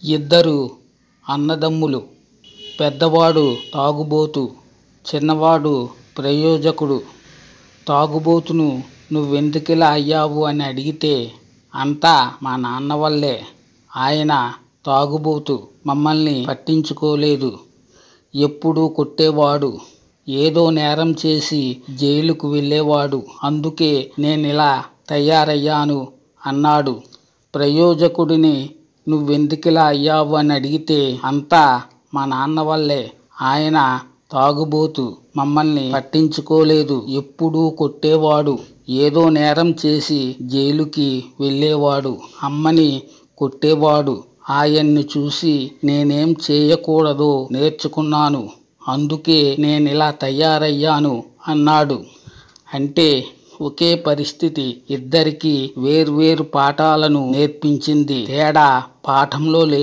ఇద్దరు అన్నదమ్ములు. పెద్దవాడు తాగుబోతు, చిన్నవాడు ప్రయోజకుడు. తాగుబోతును నువ్వెందుకిలా అయ్యావు అని అడిగితే, అంతా మా నాన్న వల్లే. ఆయన తాగుబోతు, మమ్మల్ని పట్టించుకోలేదు, ఎప్పుడూ కొట్టేవాడు, ఏదో నేరం చేసి జైలుకు వెళ్ళేవాడు, అందుకే నేనిలా తయారయ్యాను అన్నాడు. ప్రయోజకుడిని నువ్వెందుకిలా అయ్యావు అని అడిగితే, అంతా మా నాన్న వల్లే. ఆయన తాగుబోతు, మమ్మల్ని పట్టించుకోలేదు, ఎప్పుడూ కొట్టేవాడు, ఏదో నేరం చేసి జైలుకి వెళ్ళేవాడు, అమ్మని కొట్టేవాడు. ఆయన్ని చూసి నేనేం చేయకూడదో నేర్చుకున్నాను, అందుకే నేనిలా తయారయ్యాను అన్నాడు. అంటే ఒకే పరిస్థితి ఇద్దరికీ వేర్వేరు పాఠాలను నేర్పించింది. తేడా పాఠంలో లేదు.